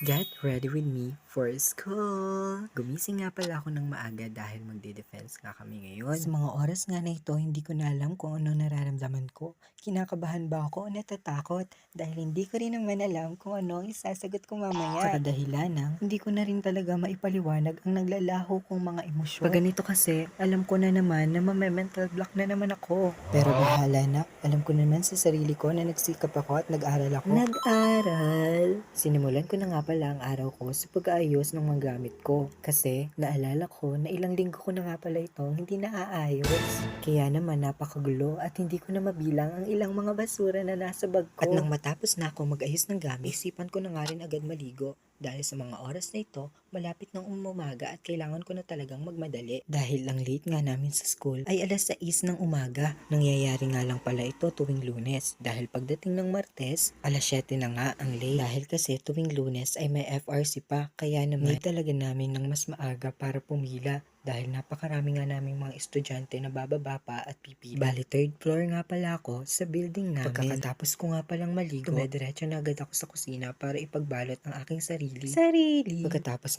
Get ready with me for school! Gumising nga pala ako ng maaga dahil magde-defense nga kami ngayon. Sa mga oras nga na ito, hindi ko na alam kung ano nararamdaman ko. Kinakabahan ba ako o natatakot? Dahil hindi ko rin naman alam kung ano ang isasagot ko mamaya. Sa kadahilan ng hindi ko na rin talaga maipaliwanag ang naglalaho kong mga emosyon. Pag ganito kasi, alam ko na naman na mental block na naman ako. Pero bahala na, alam ko naman sa sarili ko na nagsikap ako at nag-aral ako. Nag-aral! Sinimulan ko na nga pala ang araw ko sa pag-aayos ng mga gamit ko. Kasi naalala ko na ilang linggo ko na nga pala itong hindi naaayos. Kaya naman napakagulo at hindi ko na mabilang ang ilang mga basura na nasa bag ko. At nang matapos na ako mag-ayos ng gamit, isipan ko na nga rin agad maligo. Dahil sa mga oras na ito, malapit ng umaga at kailangan ko na talagang magmadali. Dahil ang late nga namin sa school ay alas 6 ng umaga. Nangyayari nga lang pala ito tuwing Lunes. Dahil pagdating ng Martes, alas 7 na nga ang late. Dahil kasi tuwing Lunes ay may FRC pa. Kaya naman, need talaga namin ng mas maaga para pumila. Dahil napakarami nga naming mga estudyante na bababa pa at pipila. Bali, third floor nga pala ako sa building namin. Pagkatapos ko nga palang maligo, dumediretso na agad ako sa kusina para ipagbalot ang aking sarili.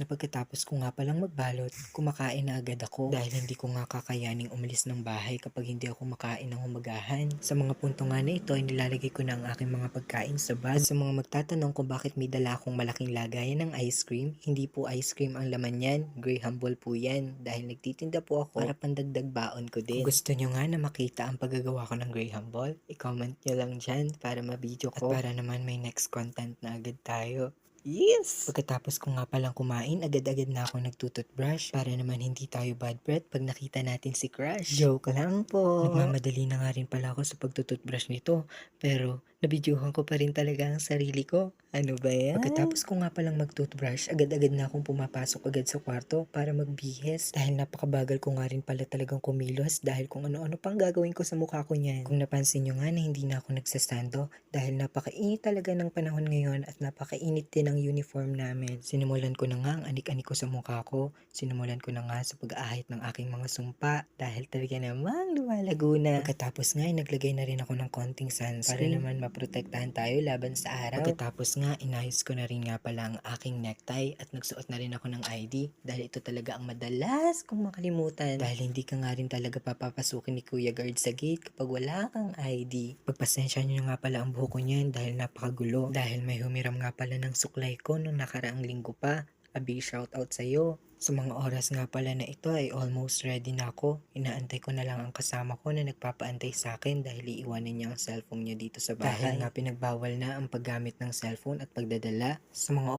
Pagkatapos ko nga palang magbalot, kumakain na agad ako. Dahil hindi ko nga kakayaning umalis ng bahay kapag hindi ako makain ng humagahan. Sa mga punto nga na ito ay nilalagay ko na ang aking mga pagkain sa bag. Sa mga magtatanong kung bakit may dala akong malaking lagayan ng ice cream, hindi po ice cream ang laman yan, Graham Ball po yan. Dahil nagtitinda po ako para pandagdag baon ko din. Kung gusto nyo nga na makita ang paggagawa ko ng Graham Ball, i-comment nyo lang dyan para ma-video ko. At para naman may next content na agad tayo. Yes! Pagkatapos ko nga palang kumain, agad-agad na ako nagtututbrush para naman hindi tayo bad breath pag nakita natin si Crush. Joke lang po. Nagmamadali na nga rin pala ako sa pagtututbrush nito, pero nabidyohan ko pa rin talaga ang sarili ko. Ano ba yan? Pagkatapos ko nga palang mag-toothbrush, agad-agad na akong pumapasok agad sa kwarto para magbihis. Dahil napakabagal ko nga rin pala talagang kumilos dahil kung ano-ano pang gagawin ko sa mukha ko niyan. Kung napansin nyo nga na hindi na ako nagsasando dahil napakainit talaga ng panahon ngayon at napakainit din ang uniform namin. Sinimulan ko na nga ang anik-anik ko sa mukha ko. Sinimulan ko na nga sa pag-aahit ng aking mga sumpa dahil talaga namang lumalago na. Pagkatapos nga ay naglagay na rin ako ng konting sunscreen para naman maprotektahan tayo laban sa araw. Pagkatapos nga inayos ko na rin nga pala ang aking necktie at nagsuot na rin ako ng ID dahil ito talaga ang madalas kong makalimutan dahil hindi ka nga rin talaga papapasukin ni Kuya Guard sa gate kapag wala kang ID. Pagpasensya nyo nga pala ang buhok ko niyan dahil napakagulo dahil may humiram nga pala ng suklay ko nung nakaraang linggo pa. A big shoutout sa'yo. Sa mga oras nga pala na ito ay almost ready na ako. Inaantay ko na lang ang kasama ko na nagpapaantay sa akin dahil iiwanan niya ang cellphone niya dito sa bahay. Dahil nga pinagbawal na ang paggamit ng cellphone at pagdadala sa mga